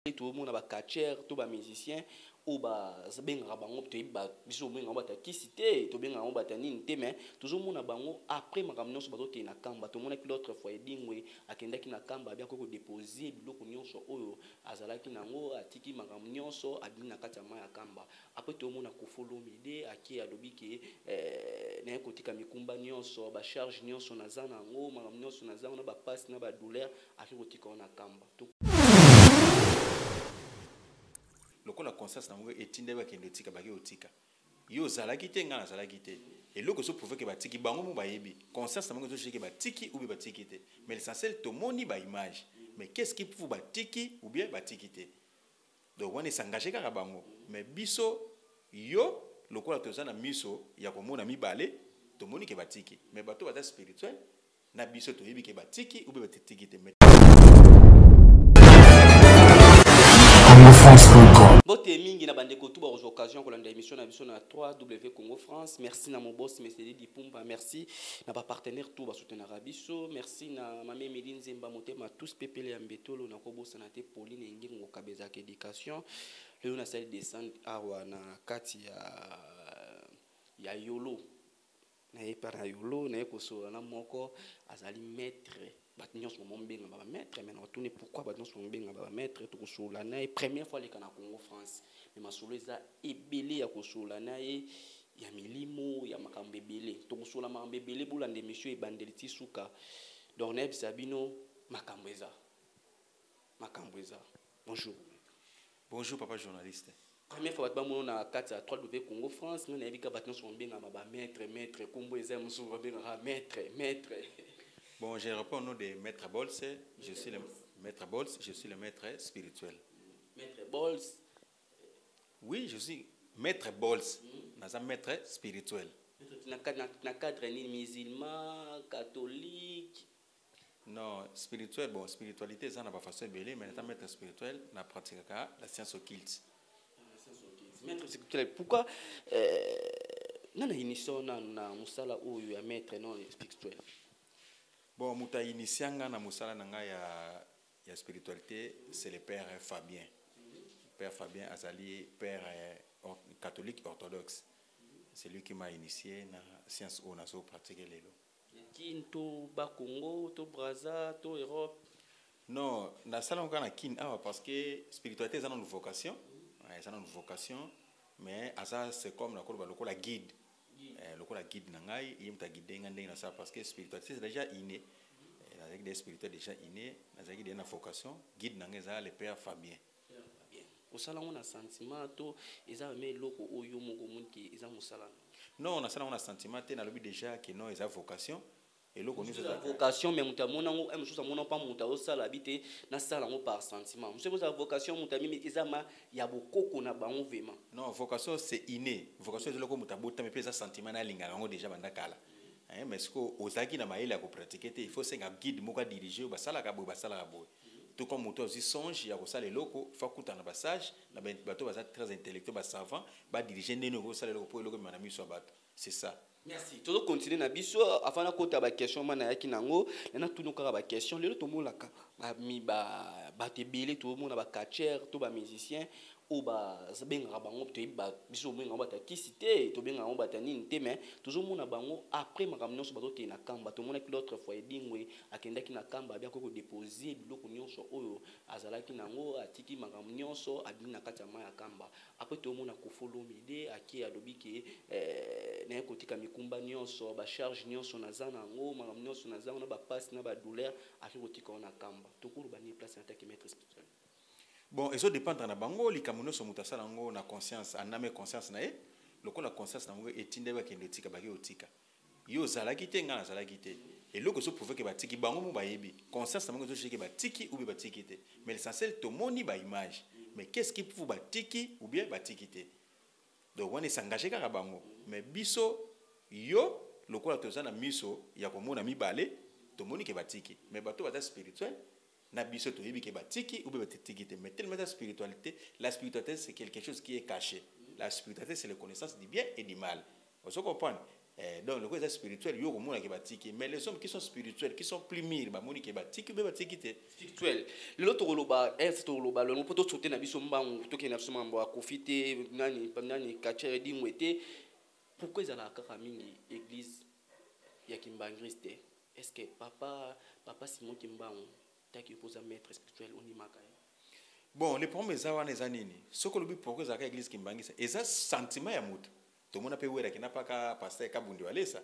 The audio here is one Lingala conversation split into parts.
tout le monde a catcher, tout le musicien, ou ben rabango, tu es biso ben ngamba ta kisite, tu ben ngamba ta ninte, mais toujours le monde a bango après ma ramener sur bateau qui na kamba, tout le monde a l'autre fois dingwe, a kenda qui na kamba bien qu'on déposer, biloko nyonso oyo azala ki nango atiki ma ramener so abimi na kata ma ya kamba. Après tout le monde a kofolo mide, a qui a lobi ki na côté kamikumba nyonso, ba charge nyonso na zana ngo, ma ramener so na zana ba passe na ba douleur, a qui côté qu'on a kamba. Lokola conscience na ngo etinde ba kende tika ba ke otika yo zala kite ngana zala kite et loko so prouver que ba tiki bango mo ba yebi conscience na ngo so cheke ba tiki ou bien ba tiki te mais l'essentiel to moni ba image mais qu'est-ce qui prouve ba tiki ou bien ba tiki te donc on est s'engager ka bango mais biso yo lokola to na miso ya ko mona mibale to moni ke ba tiki mais bato ba spirituel na biso to yebi ke ba tiki ou bien ba tiki te. Bote mingi na bandeko tout aux occasions que l'émission na biso na 3W Congo France. Merci na mon boss Meseli Dipumba, merci na ba partenaire tout ba soutenir biso, merci na mame Medine Zemba Motema tous pepele ambetolo na ko bossa na te Pauline Ngingo Kabeza éducation. Le na salle descendre awa na kati ya yolo. Na epara yolo na ekoso na moko azali maître batnyons mo mbenga ba maître mais on tourne pourquoi batnyons mo mbenga ba maître to kosola na première fois les kana Congo France mais masolo eza ebele ya kosola na ya milimo ya makambe ebele to kosola makambe ebele bolande monsieur ebandeliti suka donc na Sabino makambeza bonjour. Bonjour papa journaliste. Première fois que je na 3W Congo France, nous avons battu son bien à maître, combo et maître. Bon, je réponds au nom de Maître Bols, je suis le Maître Bols, je suis le maître spirituel. Maître Bols. Oui, je suis Maître Bols, un maître spirituel. Dans cadre musulman, catholique. Non, spirituel, bon, spiritualité, ça n'a pas façon de belé, mais un maître spirituel, n'a pratiqué la science occulte. Maître spirituel, pourquoi nana initiation na musala oyo ya maître non spirituel? Bon, muta initianga na musala nanga ya spiritualité, c'est le père Fabien. Père Fabien Azali, père catholique orthodoxe. C'est lui qui m'a initié na science o na so pratiquer lelo. Kinto ba Congo, to Brazza, to Europe. Non, na sala ngana kin parce que spiritualité c'est une vocation. C'est une vocation, mais c'est comme la guide. Le guide nangai, il m'a guidé dans ça parce que spiritualité c'est déjà inné. Avec des spirituels déjà innés, avec une vocation, guide nangai ça le père Fabien. Au salon on a sentiment to eza me loko oyo moko munki eza musala. Non, on a sentiment te na lobi déjà que non eza vocation. Et là, vocation, mais nous pas au sala habité na sala par sentiment. Monsieur vous vocation mutami ezama ya bokoko na bango vraiment. Non, vocation c'est inné. Vocation c'est le comme mutabota mais pesa sentiment na linga ngo déjà bandakala. Mais ce que ozaki na maïla ko pratiquer il faut c'est un guide moka diriger ba sala ka bo ba sala ka bo. Tout comme muto aussi songe ya ko sala loko fa kuta na passage na bato ba très intellectuel ba savant ba diriger neno ko sala loko po loko manami so bato. C'est ça. Merci. Toujours continuer na biso avant na kota ba question mana yaki nango na tout nous ka ba question lelo to molaka ba tebele tout monde ba catcher tout ba musicien ou benga bango to biso benga ba ta kisite to benga ba ta ninte mais toujours mona bango après makamno so bato na kamba to mona ki l'autre fois dingwe akenda ki na kamba bien ko déposer biloko nyonso oyo azalaki nango atiki makamno so abimi na kati ya kamba après to mona ko follow mide aki alobi ke na ko tika mikumba nyonso ba charge nyonso na zana ngo makamno nyonso na zana ba passe na ba douleur aki ko tika na kamba to ko ba ni place en tant que maître spirituel. Bon, et ça dépend de la bango, les camoufles sont mutasala ngo na conscience, en âme conscience na le la conscience na ngo etinde ba kende tika ba ke otika. Yo zala kite ngana zala kite. Et loko so prouver que ba tiki bango mo ba yebi. Conscience na ngo so cheke ba tiki ou bien ba tiki te. Mais l'essentiel to moni ba image. Mais qu'est-ce qui prouve ba tiki ou bien ba tiki te? Donc on est s'engager ka bango. Mais biso yo lokola to na miso ya ko mona mibale to moni ke ba tiki. Mais bato ba spirituel na biso to yebi ke batiki ou be batiki te mais tellement la spiritualité c'est quelque chose qui est caché. La spiritualité c'est la connaissance du bien et du mal. Vous comprenez? Donc le côté spirituel yo ko mona ke batiki, mais les hommes qui sont spirituels, qui sont plus mûrs ba moni ke batiki be batiki te spirituel l'autre roloba est roloba le poto sauter na biso mbangu to ke na biso mambo akofite nani kachere di mwete pourquoi ils ala kaka mingi église ya kimbangriste est-ce que papa Simon Kimbangu taki posa maître spirituel on imaka bon les problèmes za wana za nini soko lobi pourquoi za ka église kimbangisa eza sentiment ya mutu to mona pe wera kina paka pasteur kabundi walesa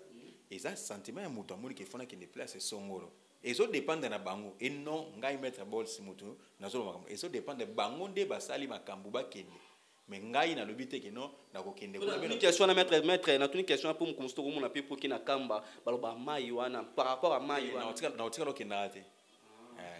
eza sentiment ya mutu amoni ke fona ke ne place songolo ezo dépendre na bango et non ngai mettre bol si mutu nazolo makambo ezo dépendre bango nde basali makambo bakende mais ngai na lobi te ke non na ko kende ko na question na maître na tuni question pour mukonsto ko mona pe pour kina kamba baloba mai wana par rapport à mai wana na otika lo kenda te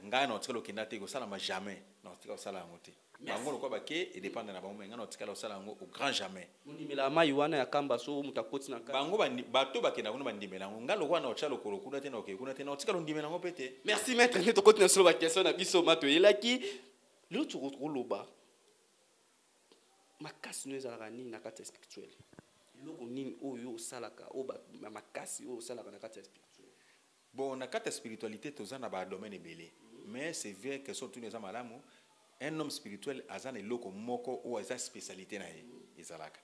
ngai na otika lo kenda te ko sala ma jamais na otika sala ngote bango lo ko ba ke et dépendre na bango ngai na otika lo sala ngo au grand jamais mondimela mai wana ya kamba so mutakoti na bango bato bakenda kuna bandimela ngo ngalo kwa na otia lo kolo kuna te na okekuna te na otika lo ndimela ngo pete merci maître ne to koti na solo ba question na biso mato elaki l'autre roloba makasi no ezalaka nini na kati ya spirituel eloko nini oyo osalaka oyo makasi oyo osalaka na kati ya spirituel bon na kati ya spiritualité toza na badomaine ebele mais c'est vrai que so tuni eza malamu un homme spirituel aza na eloko moko oyo eza spécialité na ye ezalaka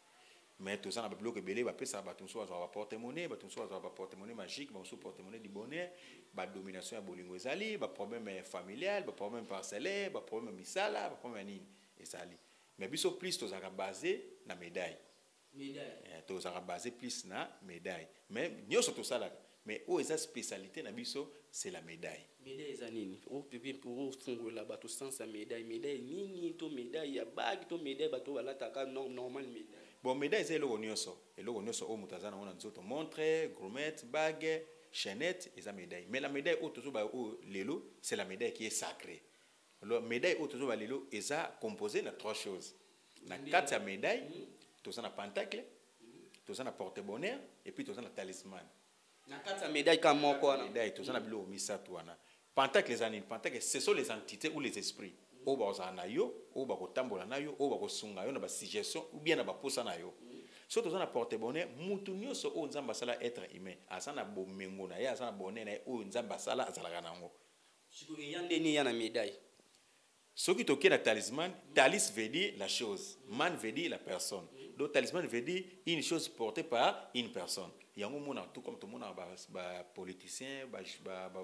mais toza na babiloko ebele bapesaka bato mosusu bazwa baporte-monnaie bato mosusu bazwa baporte-monnaie magique bamosusu porte-monnaie du bonheur badomination ya bolingo ezali baproblème familial baproblème parcellaire baproblème misala baproblème ya nini ezali mais biso plus tozaka basé na médaille tozaka basé plus na médaille mais nyonso tosalaka mais oyo eza spécialité na biso c'est la médaille eza nini pour fungola bato sens ya médaille nini to médaille ya bague to médaille bato balataka normal médaille bon médaille eza eloko nyonso oyo moto aza nango na nzoto montre gourmette bague chaînette eza médaille mais la médaille oyo tozoba oyo lelo c'est la médaille qui est sacrée. Alors, médaille autour de l'élo est composée de trois choses. La carte à médaille, tout ça na pentacle, tout ça na porte-bonheur et puis tout ça na talisman. La carte à médaille comme moi quoi. Médaille, tout ça na bilo misa tuana. Pentacle les années, pentacle ce sont les entités ou les esprits. O ba ozana yo, o ba ko tambola na yo, o ba ko sunga yo na ba suggestion ou bien na ba posa na yo. So tout ça na porte-bonheur, mutu nyonso o nzamba sala être humain. Asa na bomengo na ya, asa na bonheur na o nzamba sala azalaka nango. Siko yande ni ya na médaille. Ce qui toque la talisman, talis veut dire la chose, man veut dire la personne. Donc talisman veut dire une chose portée par une personne. Il y a un monde tout comme tout le monde, politicien,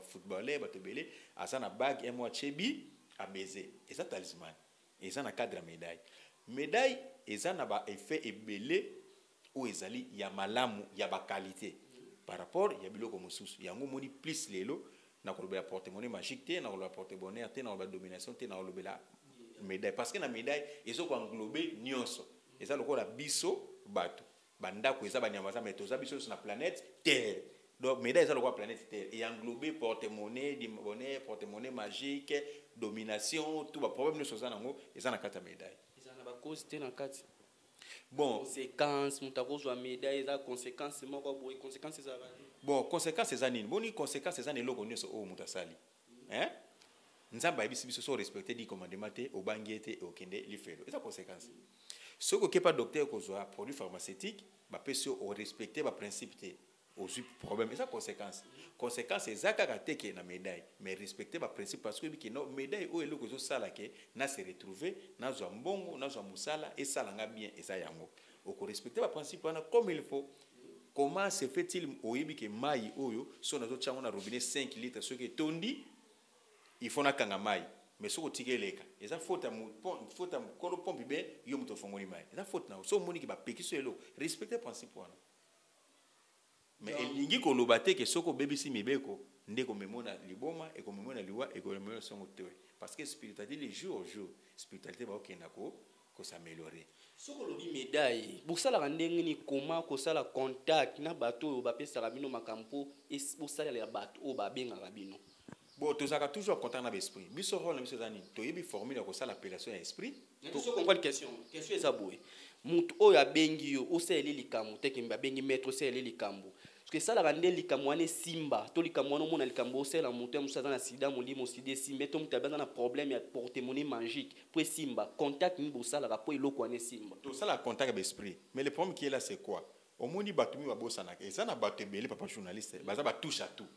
footballeur, tobelé, à ça na bague et moi chebi à baiser. Et ça talisman. Et ça na cadre médaille. Médaille et ça na ba effet et belé ou ezali ya malamu ya ba qualité. Par rapport il y a biloko mosusu. Il y a un monde plus lelo. Na kolobela porte-monnaie magique te na kolobela porte-bonheur te na kolobela domination te na kolobela médaille parce que na médaille ezo ko englober nyonso eza lokola biso bato bandako eza banyama za metoza biso sur la planète terre donc médaille eza lokola planète terre et englober porte-monnaie bonheur porte-monnaie magique domination tout ba problème nyonso za nango eza na kati ya médaille eza na ba cause te na kati bon conséquence mutakozwa médaille eza conséquence moko boy conséquence eza bon conséquence eza nini boni conséquence eza neloko nyonso oyo moto asali hein nzambe ayebisi biso so respecter di commandement te obangi ete okende lifelo eza conséquence soki okepa docteur kozwa produit pharmaceutique bapesi o respecter baprincipe te ozwi problème eza conséquence eza kaka te ke na médaille mais respecter baprincipe parce que ebiki no médaille oyo eloko ezosala ke na se retrouver nazwa mbongo nazwa mosala esalanga bien eza yango okorespecter baprincipe wana comme il faut. Comment se fait-il oyebi ke mai oyo so nazo tchango na robinet 5 litres ce que tondi il faut na kanga mai mais soko tikeleka eza faute kono pompe be yo muto fongoli mai eza faute na so moni ki ba pekiso elo respecter principe wana mais elingi ko lobate ke soko bebisi mibeko ndeko memona liboma e ko memona liwa e ko memona songo tewe parce que spiritualité les jours au jour spiritualité ba okenda ko s'améliorer. Soko lobi médaille, bosala ndenge ni comment kosala contact na bato oyo bapesaka bino makampo et bosala ya bato oyo babengaka bino. Bon, tozaka toujours contact na l'esprit. Biso rôle na biso zani, toyebi formule ko sala appellation ya esprit. Tu so comprendre question eza boye. Mutu oyo abengi yo, osala likambo te ke mbabengi maître osala likambo. Parce que ça la rende likambo ane simba, to likambo ane mona likambo osala mutu musaza na sida molimo sida simba, to mutu abana na problème ya porte-monnaie magique pour simba, contact ni bosala rapport eloko ane simba. To sala contact avec l'esprit. Mais le problème qui est là c'est quoi? omoni batumi babosanaka eza na bato ebele papa journaliste baza batouche à tout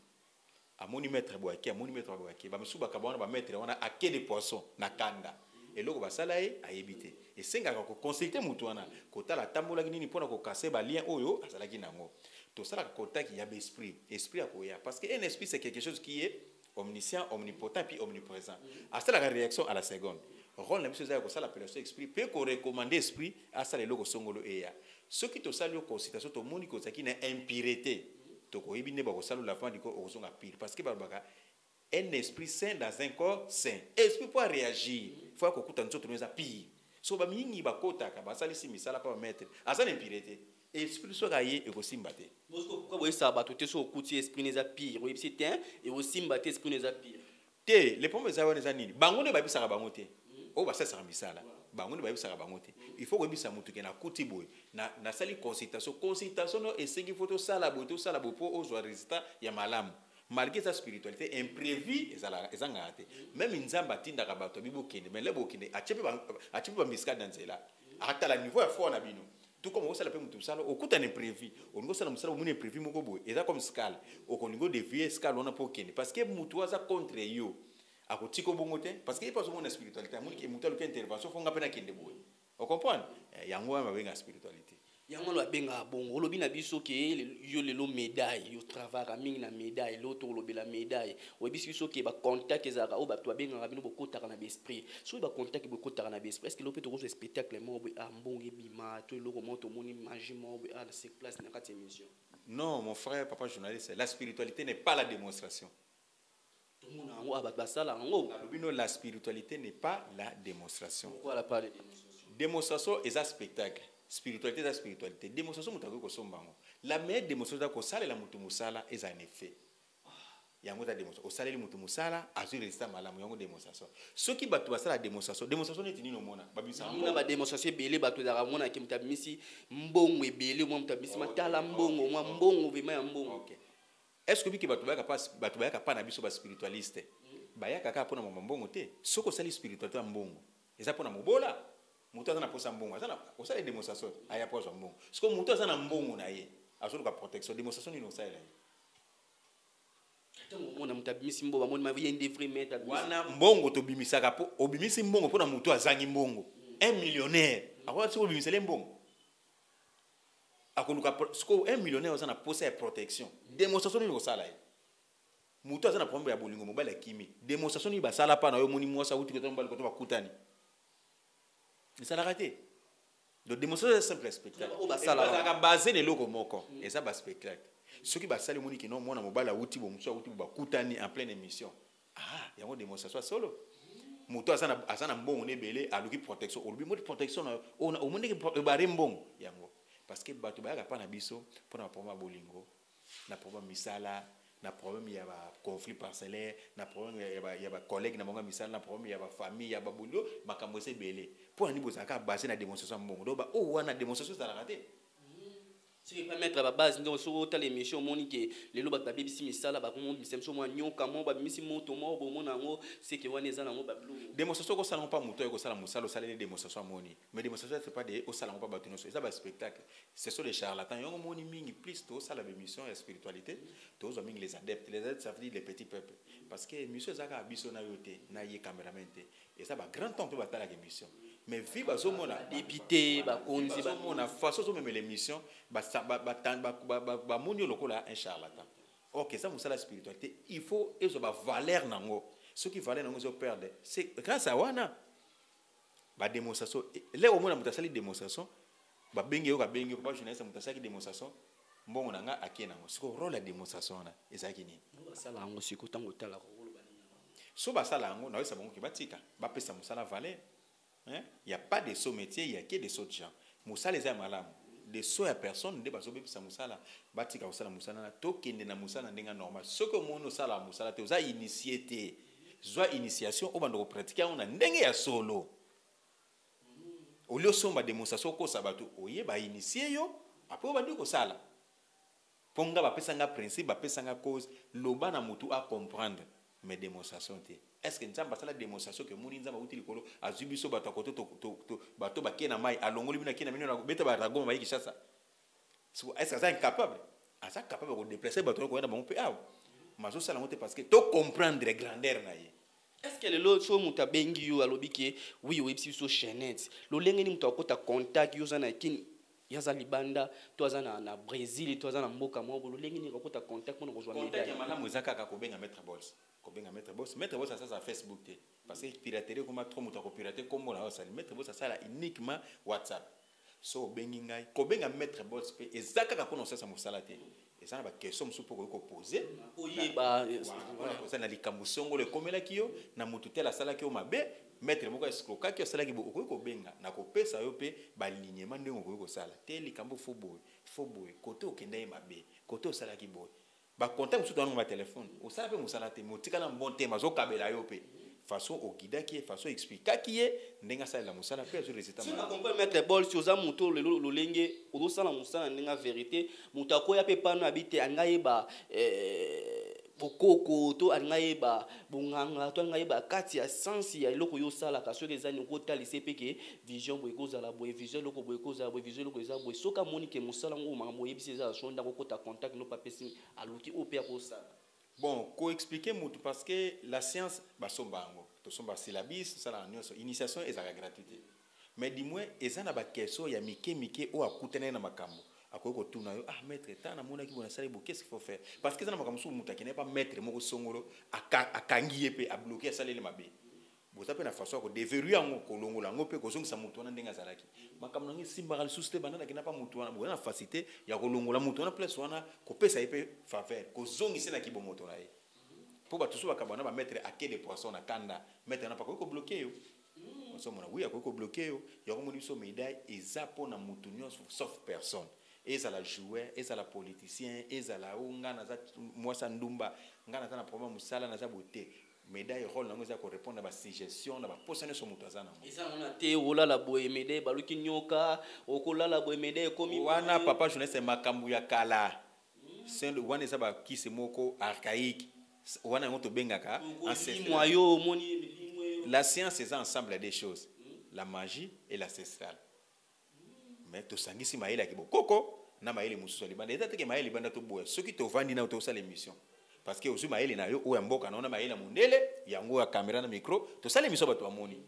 amoni maître boyaki amoni maître boyaki bamisusu bakabana bamaître wana ake de poisson na kanda eloko basala ye ayebi te esengaka koconsulte motu wana kotala atambolaki nini mpona kokase balien oyo azalaki nango tosalaka kotaki ya baesprit esprit akoya parce que un esprit c'est quelque chose qui est omniscient omnipotent puis omniprésent asalaka réaction à la seconde rôle na biso eza ya kosala appellation esprit mpe korekomande esprit asala eloko songolo eya soki tosali yo consultation tomoni kozalaki na impureté tokoyebi nde bakosala avant diko okozonga pire parce que balobaka un esprit saint dans un corps saint esprit po réagir faut kokuta nzoto eza pire so bamingi bakotaka basalisi misala pa bametre asala impureté esprit soka ye ekosimba te pourquoi boyesa bato te so okuti esprit neza pire oyebisi te et osimba te esprit neza pire te le problème eza wana eza nini bango nde bayebisaka bango te oyo basalisaka misala bango nde bayebisaka bango te il faut koyebisa motu ke nakuti boye nasali consultation no esengi fo tosala boye mpo ozwa résultat ya malamu malgré sa spiritualité imprévu ezangaka te même nzambe atindaka bato abi bokende mais le bokende atie mpe bamiskade na nzela akatala niveau ya foi na bino tout comme okosala mpe motu mosala okutana imprévu olingi osala mosala omoni imprévu moko boye eza comme scale okolingi odevie scale wana mpo okende parce que motu aza contre yo akotika obongo te parce que ye pas omona spiritualité amoniki motu aluki intervention fonga mpe nakende boye ocomprendre yango wana babenga spiritualité yango babengaka bongo olobi na biso ke yo lelo médaille yo travaillaka mingi na médaille loto olobela médaille oyebisi biso ke bacontact ezalaka oyo bato babengaka bino bokotaka na baesprit soki bacontact bokotaka na baesprit est ce que lope tokozwa spectacle moko boye mbongo ebima to eloko moko tomoni magie moko boye na sur place na kati ya émission non mon frère papa journaliste la spiritualité n'est pas la démonstration tomona yango bato basala yango alobino la spiritualité n'est pas la démonstration pourquoi la parle de démonstration démonstration eza spectacle spiritualité eza spiritualité démonstration moto akoki kosomba yango la meilleure démonstration eza kosalela motu mosala eza en effet yango eza démonstration osaleli motu mosala azwi résultat malamu yango démonstration soki bato basala démonstration neti nini omona babimisa badémonstration ebele bato ezalaka monaki moto abimisi mbongo ebele mwa moto abimisi matala mbongo mwa mbongo vema ya mbongo est ce que biki bato bayaka pa na biso baspiritualiste bayaka kaka mpona mama mbongo te soki osali spiritualité ya mbongo eza mpona mobola moto aza na posa mbongo osala démonstration aya po azwa mbongo soki moto aza na mbongo na ye azoluka protection démonstration nini osalela ye mona moto abimisi mbongo bamoni maye ndevre meta wana mbongo tobimisaka po obimisi mbongo mpona moto azangi mbongo un millionnaire akoka soki obimisele mbongo akoluka soki un millionnaire aza na posa ya protection démonstration nini kosala ye moto aza na problème ya bolingo mobali akimi démonstration nini basala pa na yo moni mwasi awuti kota mobali koto bakutani esalaka te donc démonstration eza simple spectacle ezalaka basé na eloko moko eza baspectacle soki basali omoni kino mwana mobali awuti bo mosusu awuti bo bakutani en pleine émission yango démonstration ya solo moto aza na mbongo na ebele aluki protection olobi moti protection na omoniki ebare mbongo yango parce que bato bayaka pa na biso mpona baproblème ya bolingo na problème misala na problème ya baconflit parcellaire na problème ya bacollègue na bango ya misala na problème ya bafamille ya babolingo makambo eza ebele mpo na nini bozalaka basé na démonstration ya mbongo donc oyo wana démonstration ezalaka te soki pa mettre babase ndenge soki otala émission omoni ke lelo bato babebisi misala bakomobimisa biso mwa nyoka moko babimisi moto moko bomona yango seke wana eza nango babiloko démonstration okosala ngo mpa moto oyo kosala mosala osaleli démonstration amoni mais démonstration c'est pas de osala ngo mpa bato nyonso eza baspectacle ce sont des charlatans yango omoni mingi plus tosala bémission ya spiritualité tozwa mingi les adeptes ça veut dire les petits peuples parce que émission ezalaka biso na yo te na ye cameraman te eza bagrand temps mpe batalaka émission mais vi bazomona député bakonzi bazomona façon ozomemela émission bamoni yo lokola un charlatan ok eza mosala spiritualité il faut ezwa bavaleur nango soki valeur nango ezoperdre c'est grâce à wana badémonstration lelo omona moto asali démonstration babengi yo kabengi pa journaliste moto asalaki démonstration mbongo na nga akie nango siko rôle ya démonstration wana ezalaki nini basala yango siko ntango otalaka so basala yango naoyesa bango ke batika bapesa mosala valeur. Il n'y a pas de saut métier, il y a que des sauts de gens. Moussa les a malam. Des sauts à personne, des bateaux bébés moussala. Batika moussala moussala. Token na moussala n'enga normal. Ce que mon sala moussala te osa initié. Zoa initiation au bando pratiquer on a n'enga ya solo. Au lieu somba démonstration ko sabato. Oye ba initié yo. Après on va dire ko sala. Ponga ba pesanga principe, ba pesanga cause. Loba na mutu à comprendre. Mais démonstration te. Est-ce que nous avons la démonstration que nous avons utilisé à Zubiso Batakoto, Bato Bakena Mai, à Longolina Kina, Beta Baragon, Maïki Chassa? est-ce que ça incapable asa capable de déplacer bateau ko na bango pe aw mazo sala ngote parce que to comprendre grandeur na ye. Est-ce que le lot so muta bengi yo alobi ke oui oui si so chaînette lo lengeni muta okota contact yo zana kini yaza libanda to azana na Brésil to azana mboka mo lo lengeni okota contact mo ko zo médaille contact ya malamu zaka ka ko benga mettre boss mettre boss ça Facebook te parce que piraterie comme trop muta ko pirater comme on a ça mettre boss ça uniquement WhatsApp so bengi ngai ko benga mettre boss pe ezaka ka kono ça musala te et ça na ba question musu poko ko poser oyeba ça na likambo songo le komela kiyo na mutu tela sala kiyo mabe mettre moko escroka kiyo sala ki ko benga na ko pesa yo pe ba lignement ndenge ko sala te likambo fo boy kote okende mabe kote osala ki boy ba contact musu dans ma téléphone osala pe musala te motika na bon tema zo kabela yo pe façon au guida qui est façon expliquer qui est ndenga ça la musala pe zo résultat si on comprend mettre bol si oza muto le lolenge ozo sala musala ndenga vérité mutako ya pe pano habite angayeba bokoko to angayeba bonganga to angayeba kati ya sens ya eloko yo sala ka so ezani ko talise peke vision boy ko zala boy vision loko boy ko zala boy vision loko eza boy soka moni ke musala ngo makambo yebisi eza sonda ko kota contact no papesi aluki o pe ko sala. Bon, ko expliquer mutu parce que la science basomba ngo to somba syllabis ça la initiation est à gratuité mais du moins ezana ba question ya mike o akutana na makambo akoko tuna yo maître tana mona ki bona sala bo qu'est-ce qu'il faut faire parce que ezana makambo su mutu qui n'est pas maître moko songolo akangi pe a bloquer sala le mabe bota pe na façon ko déverrouiller ngo kolongola ngo pe ko zongisa mutu wana ndenga zalaki makambo ngi simba kali suste banana ki na pas mutu wana bona facilité ya kolongola mutu wana place wana ko pesa ipe faveur ko zongisa na kibomoto na ye pour ba tusu bakabana ba mettre à quai de poisson na kanda mettre na pas ko bloquer yo on se mona oui ko bloquer yo ya ko moni so médaille ezapo na mutu nyonso sauf personne et à la joueur et à la politicien et à la unga na za moi sa ndumba ngana za na problème musala na za beauté médaille rôle nango za ko répondre à ba suggestion na ba posane so mutu azana eza mona te ola la boye médaille baluki nyoka okola la boye médaille komi wana papa jeunesse makambu ya kala c'est wana za ba kisi moko archaïque wana ngoto bengaka la science c'est ensemble des choses la magie et l'ancestral mais to sangisi maïla ki bokoko na maïla mususu libanda eza teke maïla libanda to boya soki to vandi na to sala émission parce que ozu maïla na yo o mboka na maïla mundele yango ya caméra na micro to sala émission bato amoni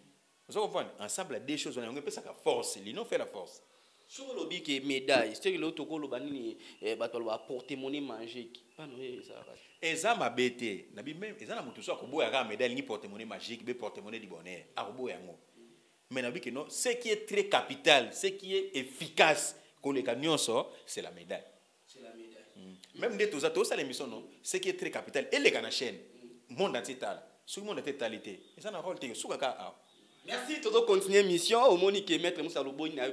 vous comprenez ensemble des choses on a pesa ka force l'union fait la force sur le bic et médaille c'est que l'autre ko lo banini bato ba porter monnaie magique pas no ça eza mabete na bi même eza na mutu so ko boya ka médaille ni porter monnaie magique be porter monnaie du bonheur a ko boya ngo mais na bi que non ce qui est très capital ce qui est efficace ko le kanyoso c'est la médaille. Même des tous ça l'émission non ce qui est très capital et les gana chaîne monde entier sur le monde entier talité et ça na rôle te sukaka. Merci tout continuer mission au monique maître Moussa Loboina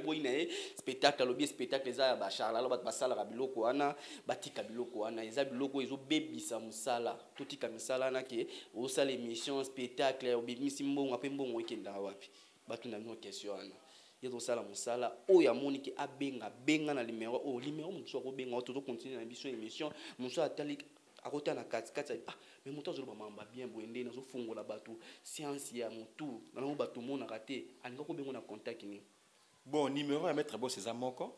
spectacle lobby spectacle za ba charla ba basala ka biloko wana batika biloko wana eza biloko ezo bebisa musala totika misala na ke o sala émission spectacle obimisi mbongo ape mbongo ekenda wapi batu na no question wana yezo sala musala o ya monique abenga na numéro muso ko benga to continuer na émission muso atali akota na kati mais moto zo ba mamba bien boende na zo fungola batu science ya mutu na ngo batu mona raté alinga ko bengo na contact ni bon numéro à mettre boss c'est moko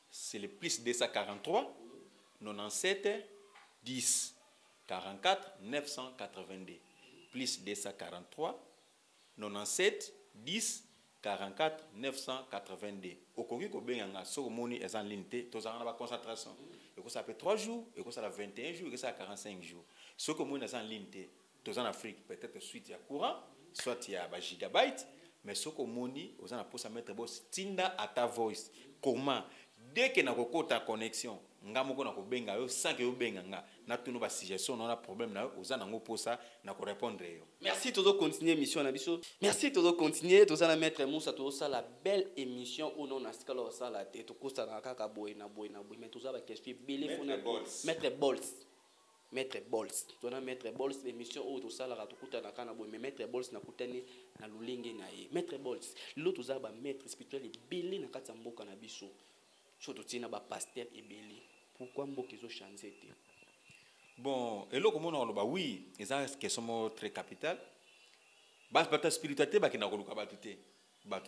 c'est le plus 243 97 10 44 982 plus 243 97 10 44 982 okoki ko benga so moni en ligne to za na ba concentration et que ça fait 3 jours et que ça a 21 jours et que ça a 45 jours ce que moni en ligne to en Afrique peut-être suite ya courant soit il y a ba gigabyte mais ce que moni aux en pour ça mettre boss tinda à ta voice comment dès que na kokota connexion ngamoko na ko benga yo sans que yo benga nga na tuno ba suggestion on a problème na aux en ngo pour ça na ko répondre yo. Merci toujours continuer émission na biso merci toujours continuer to za na mettre Moussa to ça la belle émission au non na skala ça la tête to kosta na kaka boy na mais to za ba question belé fona Maître Bols to na Maître Bols l'émission au to ça la to kuta na kana boy mais Maître Bols na kutani na lulenge na ye Maître Bols l'autre za ba maître spirituel belé na kata mboka na biso surtout tina ba pasteur ebeli pourquoi mboka ezo changer te. Bon, et là, comme on a oui, c'est une question très capitale. La spiritualité, c'est une spiritualité. La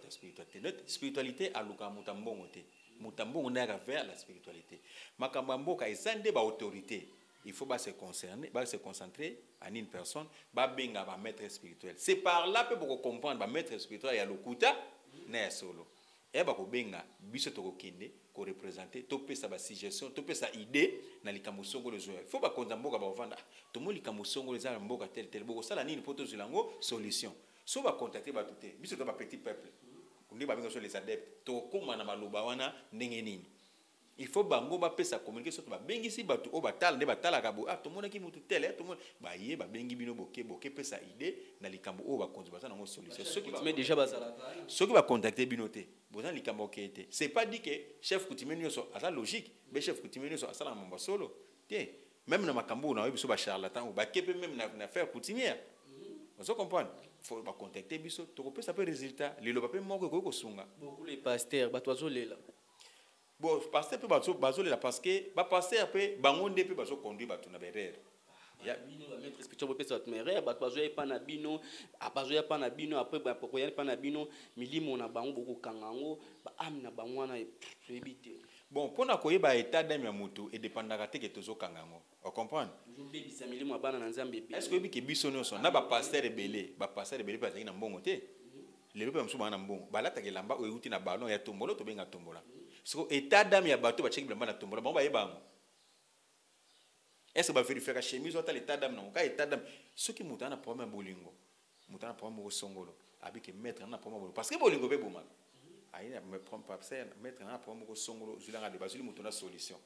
spiritualité, c'est une spiritualité. Mutambo on est vers la spiritualité. Makamamboka ezande ba autorité. Il faut se concentrer en une personne, ba benga ba maître spirituel. C'est par là que pour comprendre ba maître spirituel ya lokuta na solo. Et ba ko benga biso to ko kende ko représenter to pesa ba suggestion, to pesa idée na likambo songo le jour. Il faut ba konza mboka ba vanda. To mo likambo songo les mboka tel boko sala nini poto zilango solution. So ba contacter ba tuté. Biso to ba petit peuple. Kundi ba benga so les adeptes. To koma na maloba wana ndenge nini. Il faut bango ba pesa communiquer surtout ba bengi si batu o batala nde batala kabo to mona ki mutu tel to mona ba ye ba bengi bino boke pesa idée na likambo o ba konza na ngo solution ceux qui mais déjà bazala ceux qui va contacter binoté boza likambo kete c'est pas dit que chef coutumier nyoso asa logique mais chef coutumier nyoso asa na mamba solo té même na makambo na biso ba charlatan ou ba kepe même na faire coutumière vous comprenez faut ba contacter biso to pesa pe résultat lelo ba pe moko ko sunga beaucoup les pasteurs batwazo lela. Bon, pasteur peut bazo la parce que ba pasteur peut bangonde peut bazo conduire batu na berere. Ya bino ba maître spirituel peut être merere ba bazo ya pa na bino, bazo ya pa na bino après ba poko ya pa na bino milimo na bango boko kangango ba am na bango na éviter. Bon, pour na koyeba état d'âme ya mutu et dépendaka te que tozo kangango. On comprend? Toujours bebisa milimo bana na nzambe. Est-ce que bi biso nyonso na ba pasteur ebele pa zaki na mbongo te? Les peuples sont na mbongo. Ba lata ke lamba o yuti na ballon ya tombolo to benga tombola. So état d'âme ya bato ba cheki blamba na tombola ba yebango. Est-ce que ba vérifier ka chemise ou ta l'état d'âme non ka état d'âme ce qui mutana problème bolingo mutana problème ko songolo abike mettre na problème parce que bolingo be boma aina me prendre pas ça mettre na problème ko songolo zulanga de basuli mutona solution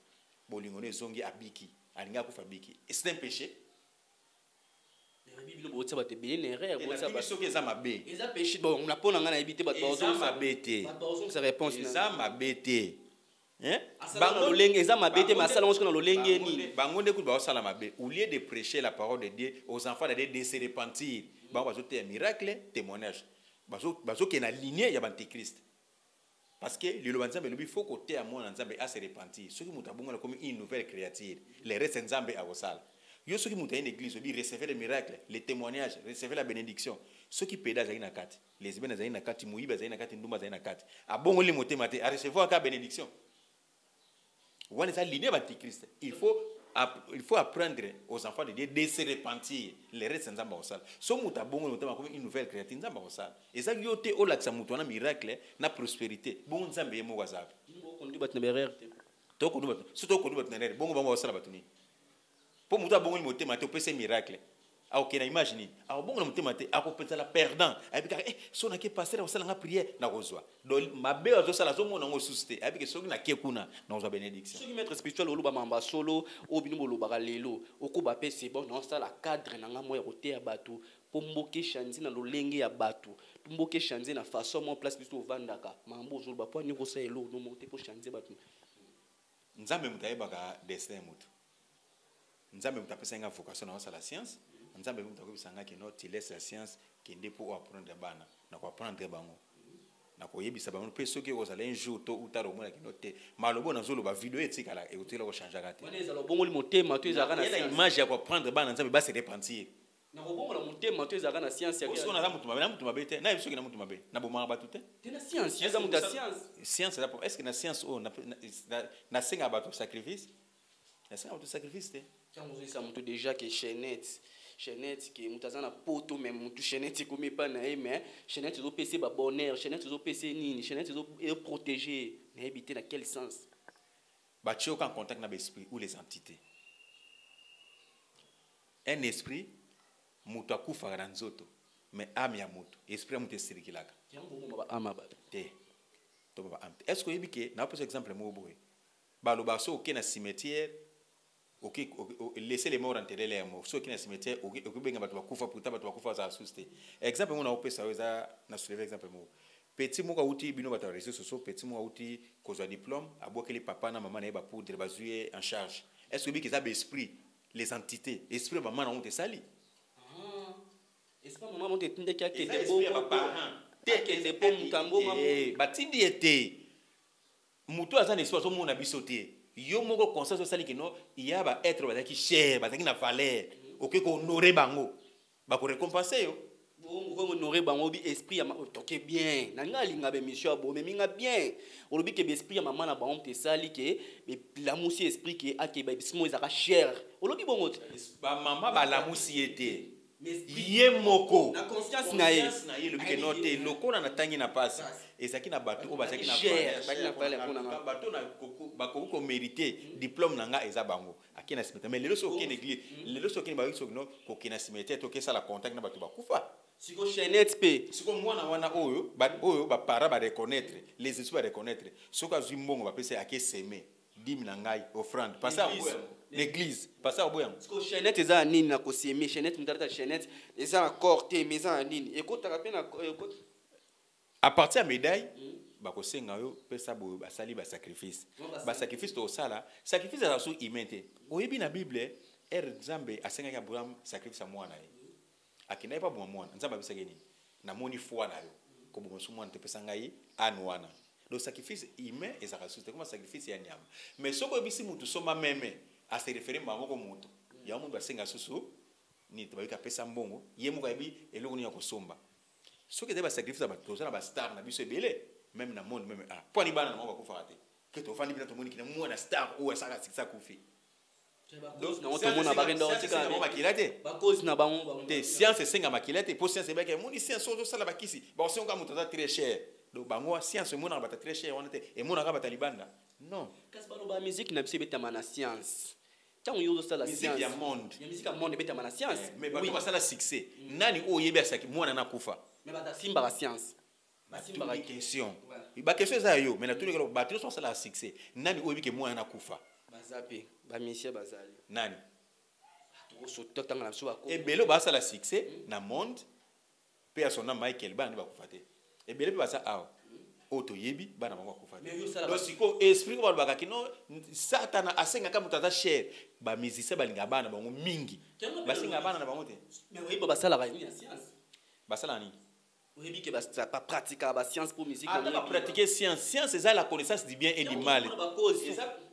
bolingo ne zongi abiki alinga ko fabiki c'est un péché. Bible bo tsaba te bien erreur bo tsaba so que ça m'a bé eza péché bon on a pona ngana éviter ba to ça m'a bété sa réponse ça m'a bété hein bango lolenge eza mabete masala ngosiko na lolenge nini bango ndeku ba sala mabe au lieu de prêcher la parole de Dieu aux enfants de se repentir bango bazo te miracle témoignage bazo ke na lignée ya antéchrist parce que le nzambe lobi faut côté à mon nzambe à se repentir ceux qui mutabonga comme une nouvelle créature les restes nzambe a osala yo ceux qui muta une église obi recevoir les miracles les témoignages recevoir la bénédiction ceux qui pédage zali na kati les ben zali na kati muiba zali na kati ndumba zali na kati abongo le motema te a recevoir ka bénédiction wana ça lignée antéchrist il faut apprendre aux enfants de Dieu de se repentir les restes nzamba osala so muta bongo motema comme une nouvelle créature nzamba osala et ça yote o laksa mutu na miracle na prospérité bon nzambe yemo wazabi on dit bat na berere to ko dubat so to ko dubat na bongo bango osala batuni pour muta bongo motema te opese miracle a ok na imagine a bongo motema te a ko pensa la perdant a bika so na ke passer osala nga prière na kozwa do mabe ozo sala zo mona ngo susté a bika so na ke kuna na ozwa bénédiction so ki maître spirituel oluba mamba solo o binu boloba ka lelo okuba pe c'est bon na sala cadre na nga moya kote ya bato po mboke chanzi na lolenge ya bato mboke chanzi na façon mon place biso vandaka mambo ozoloba po ni ko sa elo no monter po chanzi bato nzambe mutayebaka destin mutu nzambe mutapesa nga vocation na la science nzambe mutakobisanga ke no tu laisses la science kende pour apprendre bana na ko apprendre bango na ko yebisa bango pe soki ozala un jour to utaro mona ke no te malobo na zolo ba video etikala e utela ko changer kate wana ezala bongo li motema to ezala na science image ya ko apprendre bana nzambe ba se repentir na ko bongo la motema to ezala na science ya ko na mutu mabe te na biso ke na mutu mabe na bo mara batute te na science yeza mutu science est-ce que na science o na senga bato sacrifice na senga bato sacrifice te tango ça mutu déjà que chaînette qui mutazana poto même mutu chaînette comme pas na mais chaînette zo PC ba bonheur chaînette zo PC nini chaînette zo protéger na éviter dans quel sens ba tio en contact na l'esprit ou les entités un esprit mutu akufa na nzoto mais âme ya mutu esprit mutu esirikilaka yango ba ama ba te to ba am est-ce que yebike na par exemple mo boy ba lo ba so ok na cimetière ok laisser les morts enterrer les morts so ok na cimetière ok benga bato bakufa puta bato bakufa za asuste exemple mo na opesa weza na soulever exemple mo petit mo ka uti bino bato réseaux sociaux petit mo uti kozwa diplôme abokeli papa na maman na ba poudre ba zuer en charge est-ce que yebike ça ba esprit les entités esprit ba maman na on te sali est-ce pas maman on te tinde ki akete bo parent te po mutambo maman batindi ete mutu azana espoir so mona bisoté yo moko conscience osali que non il y a ba être bazaki cher bazaki na valeur ok ko honorer bango ba ko récompenser yo Bon honoré bango bi esprit ya toke bien. Na nga linga be mission bo mais minga bien. Olobi ke be esprit ya maman na bango te sali ke la musi esprit ke ake ba bisimo ezaka cher. Olobi bongo te. Ba mama ba la musi ete. Ye moko na conscience na ye le bike note lokola na tangi na passe ezaki na bato o bazaki na bato na bako ko mériter diplôme nanga eza bango akina cimetière mais lelo so okene église lelo so okene ba so no ko kina cimetière to kesa la contact na bato bakufa siko chaînette pe siko mwana wana oyo ba para ba reconnaître les esprits ba reconnaître soko azwi mbongo ba pesa ake semer dîme na ngai offrande passa l'église passa oboyang siko chaînette eza nini na kosemi chaînette mutata chaînette eza na corps te mais eza nini ekotaka pe na à partir de médaille bakosenga yo pesa bo basali ba sacrifice to sala sacrifice za so imente oyebi na bible nzambe asenga Abraham sacrifice mwana ye akina pa bo mwana nzambe abisaka nini na moni foi na yo ko bo so mwana te pesa ngai anwana donc sacrifice humain ezaka so comme sacrifice ya nyama mais soko ebisi mutu soma meme a se référer mbango ko mutu ya mundu asenga susu ni tobika pesa mbongo ye muka ebi eloko ni ya kosomba soki eza basacrifice ya bato na bastar na biso ebele même na monde même po ani bana na bango bakufaka te ke tofandi bina tomoni kina mwana star oyo asaka sikisa kufi tomona barenda otika makila te bakozi na bango te science esenga makila te po science ebaki emoni science oyo tosala bakisi baosenga moto aza très cher donc bango science emonaka bata très cher wana te emonaka bata libanda non kasi baloba musique na biso ebetama na science ntango yo ozosala science ya monde ebetama na science mais bato basala succès nani oyo oyebi asaki mwana nakufa mais batasimbaka science basimbaka question bakestion eza yo mais natuni kelo bato nyonso basala succès nani oyebi ke mwana nakufa baza pe bamisie bazali nani tokosototanga na biso bako ebele basala succès na monde mpe ya sona Michael bana nde bakufa te ebele mpe baza awa oyo toyebi bana bango bakufa te donc siko esprit ko balobaka kino satana asengaka moto aza cher bamusicien balinga bana bango mingi basenga bana na bango te mais oyebi basalaka nini ya science basala nini oyebi ke bapratika bascience pour musique pratiquer science eza la connaissance du bien et du mal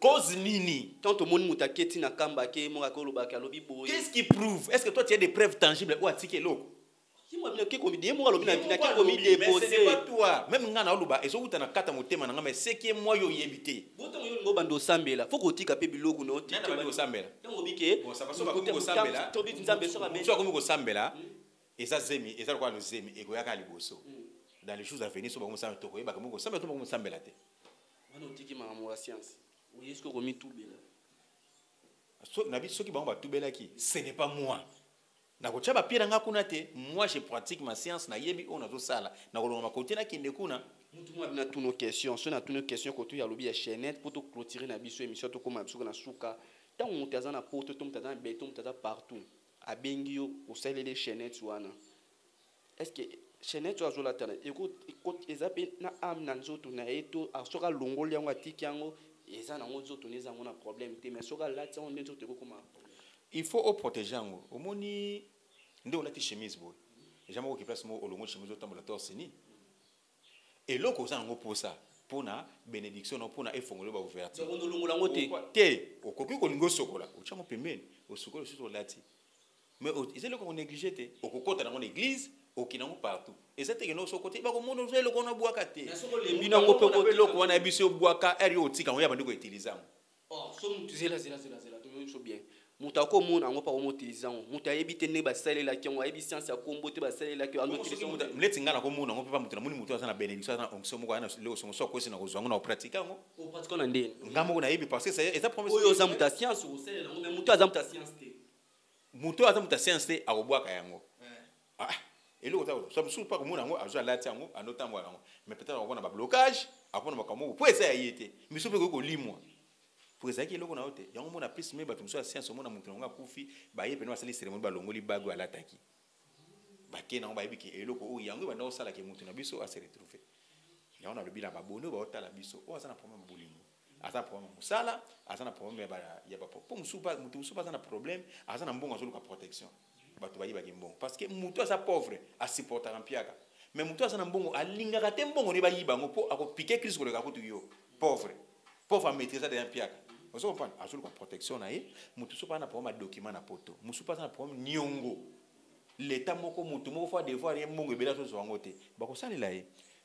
cause nini tant tomoni moto aketi na kamba ke moko akolobaka alobi boye qu'est-ce qui prouve est-ce que toi tu as des preuves tangibles ou atiki eloko même ngana oluba ezokuta na kata motema nanga mais c'est qui moi yo yebité botongo yo ngo bando sambela faut kotika pe biloko no tika bando sambela tango bike bon ça passe pas comme sambela to bit nzambe so ba so comme sambela eza zemi eza quoi no zemi ekoyaka liboso dans les choses à venir so ba comme sambela to koyeba comme sambela to comme sambela te wana otiki mama wa science oui est-ce que komi tubela so na biso ki bango ba tubela ki ce n'est pas moi na kocha ba pira nga kuna te moi je pratique ma science na yebi on azo sala na kolonga makoti na kinde kuna mutu mwa bina tuno question so na tuno question ko tu ya lobi ya chaînette pour to clôturer na biso émission to koma biso na suka tant mutu azana poto to mutu azana beto mutu azana partout abengi yo osalele chaînette wana est-ce que chaînette azo la tana écoute ezape na am na nzoto na eto asoka longoli yango atiki yango eza na nzoto neza ngona problème te mais soka lati on nzoto ko koma il faut au protéger ngo omoni nde olati chemise boy jamais ko place mo olongo chemise otambola torse ni et loko za ngo posa pona bénédiction no pona efongolo ba ouverture donc olongo lango te okoki ko lingo sokola ochango pembeni osokolo suso lati mais ils le ko négliger te okokota na ngo église okinango partout et ça te que no sokote ba ko mono zelo ko na bwaka te bino ngo pe ko loko wana biso bwaka eri otika ngo ya bandiko utiliser oh so mutu zela to yo bien mutu akomona ngo pa ko motilizango mutu ayebite ne basalela ki ngo ayebi science ya kombo te basalela ki ando utiliser mutu mleti ngana ko mona ngo pe pa mutu na muni mutu azana bénédiction azana onction moko ana leo so so ko sina ko zwango na pratique ngo o pratique na ndeni ngamo na yebi parce que ça est promesse oyo za mutu science o salela ngo mutu aza mutu science te mutu aza mutu science te akobwaka yango eloko tawo so musu pa ko mona ngo azwa lati yango anotambo yango mais peut-être on a ba blocage apona makamoko po esa yete miso pe ko limwa pour ça qui eloko na ote yango mona plus me bato musu ya science mona mutu nga kufi ba yepe no asali cérémonie ba longoli bago alataki ba kena ngo ba yebiki eloko o yango ba ndo sala ke mutu na biso a se retrouver yango na lobila ba bono ba otala biso o azana problème bolingo azana problème musala azana problème ya ba po musu ba mutu musu ba azana problème azana mbongo azoluka protection bato ba yibaki mbongo parce que mutu asa pauvre a supporter ampiaka mais mutu azana mbongo alingaka te mbongo ne ba yibango po akopike crise ko le kakutu yo pauvre a maîtriser de ampiaka. Vous comprenez? Azul ko protection na ye, mutu so pa na problème document na poto. Musu pa na problème nyongo. l'état moko mutu moko fois devoir ye mongo ebela so zwango te bakosalela ye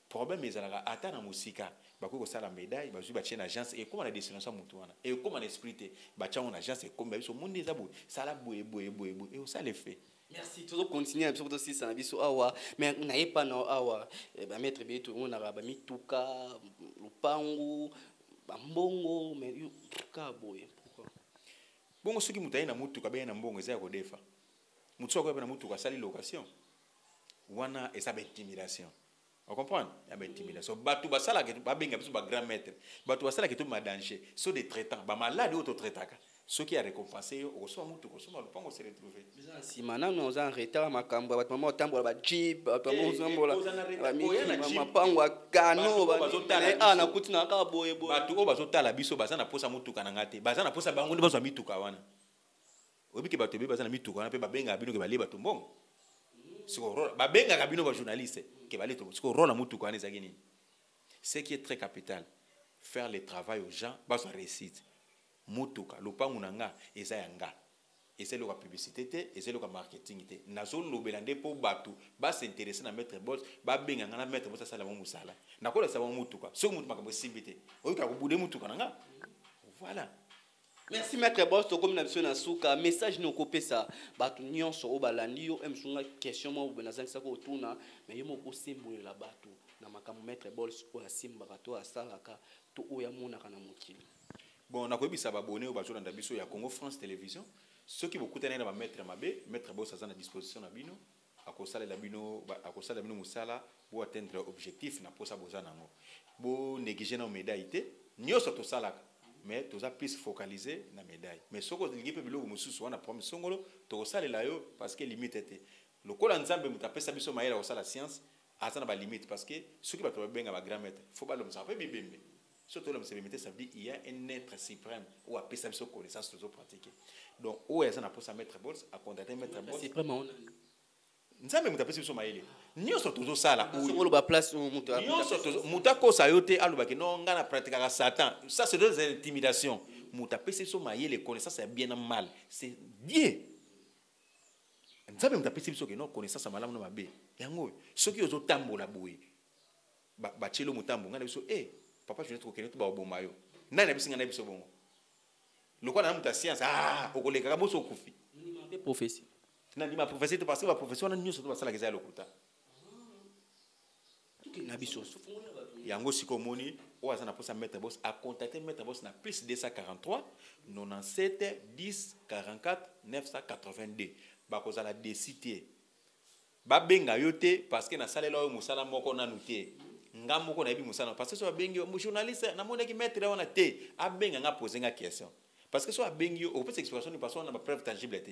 problème ezalaka ata na musika bakoki kosala médaille bazwi batie na agence ekóma na destination mutu wana ekóma na esprit te batiango na agence ekómi babiso mundi eza boye sala boye boye boye boye et osala effet. Merci, tu dois continuer à faire aussi ça biso awa mais na yepa na awa ba maître beto on a ba mituka lupangu ba mbongo mais ka boye pourquoi bongo soki mutu aye na mutuka be na mbongo eza ya kodefa mutu soki aye na mutuka asali location wana eza ba intimidation. On comprend? Il y a une intimidation. Batou basala ke ba benga biso ba grand maître. Batou basala ke tout ma danger. So des traitants, ba malade auto traitant. Ceux qui a récompensé au so mutu ko so ma lupango se retrouver. Si maintenant nous en retard makambo ba maman tambola ba jeep ba maman zambola ba mapango kano ba ah na kutina ka boye boye. Batou o bazotala biso bazana posa mutuka na ngate. Bazana posa bango ndi bazwa mituka wana. Obi ke bato be bazana mituka wana pe ba benga bino ke ba leba tumbongo. Siko ba benga ka bino ba journaliste. Ce qui est très capital, faire le travail aux gens, bah ça réussite. Mutuka, lupangu nanga, eza yanga. Et c'est le publicité, et c'est le marketing. Nazo lobelande pour batu, bah s'intéresser à mettre boss, bah benga na mettre boss ça la musala. Na kola ça mutuka. Ce mutuka ka possibilité. Oyo ka kubude mutuka nanga. Voilà. Merci maître boss to comme na biso na suka message no kopé ça batu nyonso o balandi yo emsunga question mo benazang sa ko tuna mais yo moko sembolela batu na makambo maître boss ko asimba to asalaka to oya mona kana mokili. Bon na koyebisa ba abonné o bazolanda biso ya Congo France Télévision ceux qui beaucoup tena ba maître mabe maître boss à disposition na bino akosala la bino musala pour atteindre objectif na posa bozana ngo bo négliger na médaille te nyonso to salaka mais tous a plus focalisé na médaille mais soko lingi pe biloko mususu wana problème songolo to salela yo parce que limite était le kola nzambe mutapesa biso mayela ko sala science azana ba limite parce que ceux qui va to benga ba grand maître faut pas l'homme ça peut bibembe surtout l'homme se limite ça veut dire il y a un être suprême ou a pesa biso connaissance toujours pratiquer donc o azana pour sa maître boss a contacter maître boss suprême on nzambe mutapesa biso mayele nyonso tozo sala songolo ba place mutu nyonso mutako sayote alobaki no ngana pratikaka satan ça c'est des intimidations mutapesa biso mayele connaissance ya bien na mal c'est Dieu nzambe mutapesa biso ke no connaissance ya malamu na mabe yango soki ozo tambola boye ba chelo mutambo ngana biso papa je ne trouve que tout ba bomba yo nani bisinga na biso bongo lokwa na muta science okoleka ka boso kufi ni prophétie nani ma prophétie parce que la prophétie on a nyonso to basala keza lokuta na biso yango siko moni o azana posa maître boss a contacter maître boss na plus 243 97 10 44 982 ba kozala décider ba benga yote parce que na salela o musala moko na nuté nga moko na bi musala parce que so bengi o journaliste na mona ki maître wana te a benga nga poser nga question parce que so a bengi o peut explication ni personne na ba preuve tangible te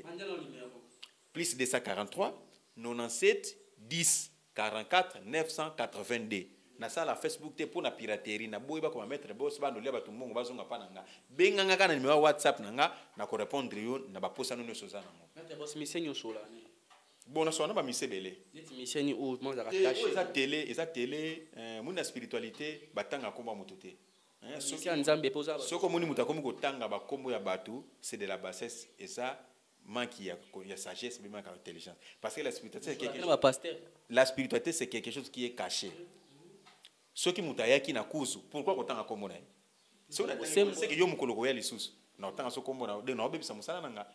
plus 243 97 10 44 982 na sala Facebook te pour na piraterie na boyeba ko maître boss ba ndolia batu mbongo bazonga pa nanga benga nga kana numéro WhatsApp nanga na ko répondre yo na ba posa no soza nango maître boss misenyo sola bon na sona ba misebele miseni o mo za rattaché eza télé muna spiritualité batanga komba motote soki nzambe poza soko muni mutakomi ko tanga ba kombo ya batu c'est de la bassesse et ça manque il y a sagesse mais manque intelligence parce que la spiritualité c'est quelque chose la spiritualité c'est quelque chose qui est caché ceux qui mutayaki na kuzu pourquoi kotanga kombo na c'est que yo mukolo ko ya lisusu na otanga so kombo na de na obebisa musala nanga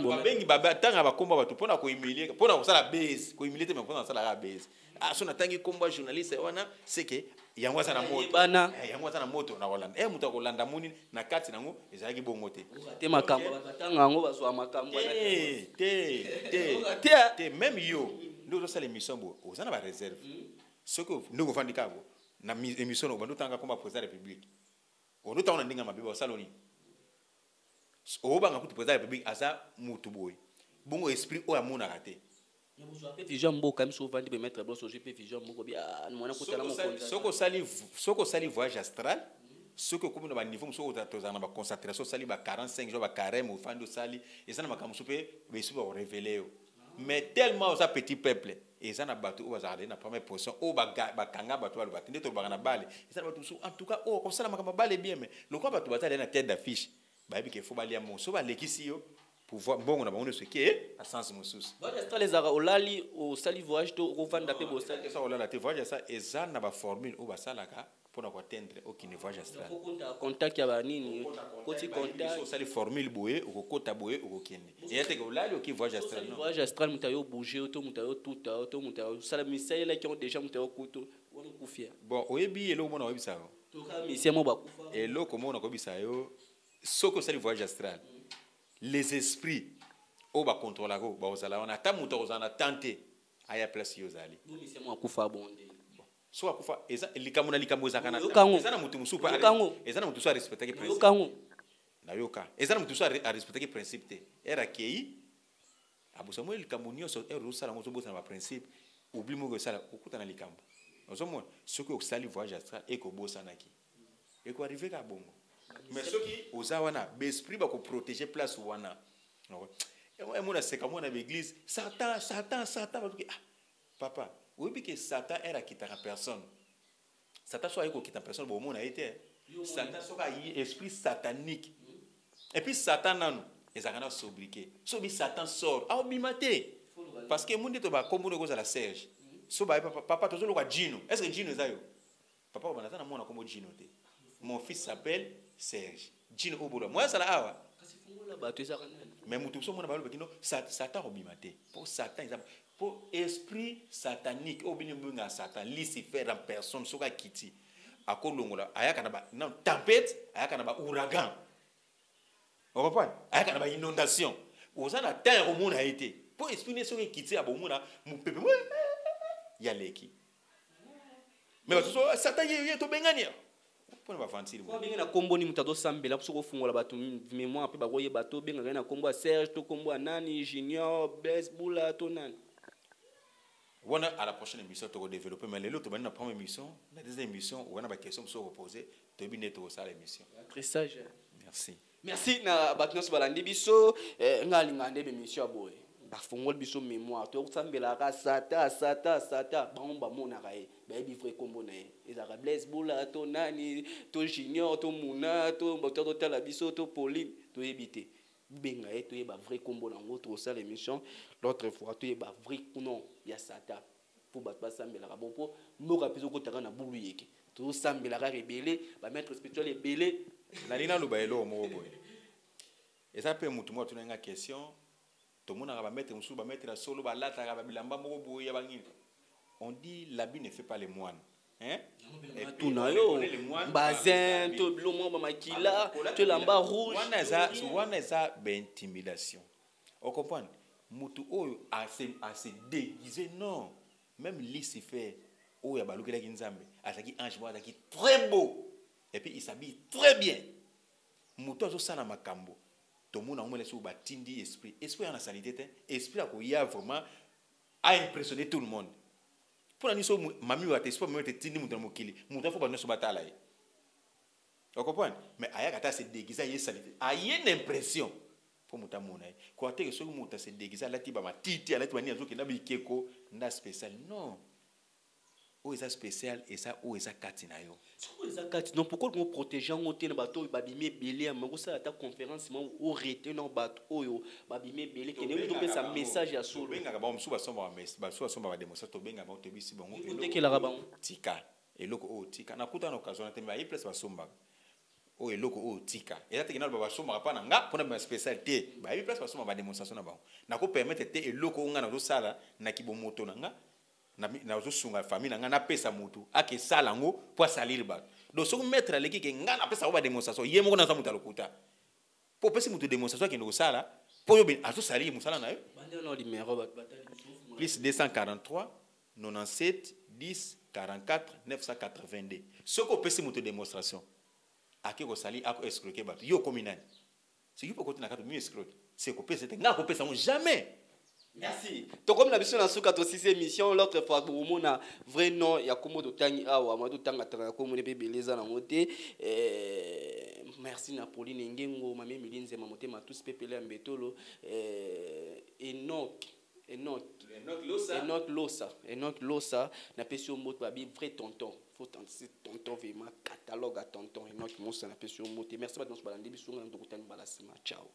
ba bengi baba tanga ba kombo batu pona ko humilier pona ko sala base ko humilier te mais pona sala base so na tangi kombo journaliste wana c'est que yango za na moto yango za na moto na Hollande muta ko landa muni na kati nango ezalaki bongo te te makambo batanga ngo bazwa makambo te même yo ndo sala émission bo ozana ba réserve ce que ndo ko fandika bo na émission no bando tanga komba président de la République on ndo tanga ndinga mabiba saloni o banga kuti président de la République aza mutu boy bongo esprit o amona raté vision mboka miso vandi be mettre boss oje pe vision moko bia mwana kotala mo soko sali voyage astral soko comme na ba niveau soko tozana ba concentration sali ba 45 jours ba carême au fando sali et ça na makamuso pe be su ba révéler mais tellement aux petit peuple et ça na bato au bazarder na première position au ba kanga bato ba batinde to ba na balle et ça na bato en tout cas comme ça na makamba balle bien mais le quoi bato batale na tête d'affiche ba bi ke faut balia mo so ba lekisi yo pouvoir bon on a bon ce qui est à sens mosusu voyage astral les ara olali au sali voyage to rovanda pe bossa ça olala te voyage ça eza na ba formule ou ba salaka pour atteindre aucun voyage astral contact ya banini koti contact so sali formule boye okokota boye okokende yete ko olali oki voyage astral non voyage astral mutayo bouger to mutayo tuta to mutayo sala misala qui ont déjà mutayo kuto on kufia bon oyebi elo mona oyebisa yo to ka misemo ba kufa elo ko mona ko bisa yo soko sali voyage astral les esprits au ba contrôler go ba ozala on ata muto ozana tenter aya place yozali bo misemo akufa bonde so akufa eza likamuna likambo zakana eza na mutu musupa eza na mutu so respecter que principe na yoka eza na mutu so respecter que principe te era kei abusa mo likambo nyonso rusala ngo so bosa na ba principe oublie mo ko sala okuta na likambo ozomona soki okusali voyage astral eko bosa naki eko arriver ka bongo mais soki ozawana besprit ba ko protéger place wana et moi seka moi na l'église satan papa oui que satan era kitaka personne satan soit eko kita personne bon mona été satan soit esprit satanique et puis satan nanu ezakana sobriquer so bi satan sort a obimate parce que monde to ba kombono ko za la serge so ba papa to zolo kwa Gino est-ce que Gino ezayo papa ba natana mona komo Gino te mon fils s'appelle Serge Gino obola moi ça la awa kasi fungola ba to ezakana mais mutu so mona ba lo bekino satan obimate pour satan pour esprit satanique obini mbunga satan Lucifer en personne soka kiti akolongola ayaka na ba non tempête ayaka na ba ouragan on comprend ayaka na ba inondation ozana terre au monde a été pour esprit soka kiti abomuna mupepe ya leki mais so satan ye to bengania pour ba fantir ko benga na kombo ni mutato sambela so ko fungola batu mémoire pe ba koye bato benga na kombo Serge to kombo nani Junior Baseball to nani. Voilà, à la prochaine émission, tu vas développer. Mais l'autre, tu vas dans la première émission, la deuxième émission, on a des questions qui sont reposées. Tu vas bien ça l'émission. Très sage. Merci. Merci na batnos balandi biso nga lingande be mission boy. Ba fongol biso mémoire. To sambela ka sata ba mona kae. Ba bi vrai combo na e. Ezaka Blaise Boula to nani to Junior to Muna to bato to la biso to Pauline to ebité. Benga to yeba vrai combo na ngotro ça l'émission l'autre fois to yeba vrai non ya sata pour batba sambela ka bon po moka piso ko taka na bulu yeke to sambela ka rebelle ba maître spirituel rebelle na lina lo baelo mo boy et ça peut mutu mo tunanga question to mona ba maître musu ba maître solo ba lata ka ba bilamba mo boy ya bangi on dit l'habit ne fait pas les moines hein et tout na yo bazin to lomo ba makila to lamba rouge wana za intimidation on comprend mutu oyo a se déguiser non même Lucifer oyo ya balukela ki nzambe azaki ange mo azaki très beau et puis il s'habille très bien mutu azo sana makambo to mona ngomele so batindi esprit en sanité te esprit a ko ya vraiment a impressionné tout le monde. Pour la niso mami wa t'esprit me te tindi mutu mokili mutu faut ba no so batala yi on comprend mais aya kata se déguiser y sanité a une impression pour mutu mona yi ko te so mutu se déguiser la tiba matiti ala tiba ni azo kenda bikeko nda spécial non o eza spécial et ça o eza katina yo so eza kati non pourquoi on protéger on te na bato babimé belé mango ça ta conférence mo o rete no bato oyo babimé belé ke ne to pesa message ya solo benga ba msuba somba ba somba ba démonstration to benga ba to bisi bongo et que la raban tika eloko o tika na kuta na occasion te ba place ba somba o eloko o tika et ça te kina ba somba pa na nga pona ba spécialité ba place ba somba ba démonstration na ba na ko permettre te eloko nga na zo sala na kibomoto na nga na zo sunga famille nga na pesa mutu ake sala ngo pour salir ba donc so mettre leki ke nga na pesa ba démonstration ye moko na za mutu alokuta pour pesa mutu démonstration ke ndo sala pour yo ben azo salir musala na yo bande no numéro plus 243 97 10 44 982 ce ko pesa mutu démonstration ake ko sali ako escroquer ba yo kominani c'est qui peut continuer na kato mi escroquer c'est ko pesa te nga ko pesa jamais. Merci. Donc comme la mission dans ce 46e émission l'autre fois pour mon vrai nom ya komo do tangi awa ma do tanga tanga komo ne beleza na moté merci Napoline Ngengo mame milinze mamote ma tous pepele mbetolo Enoch Losa na pesio mot ba bi vrai tonton faut tenter tonton vraiment catalogue à tonton Enoch Losa na pesio mot merci ba dans balandi biso ngam do kutani balasima ciao.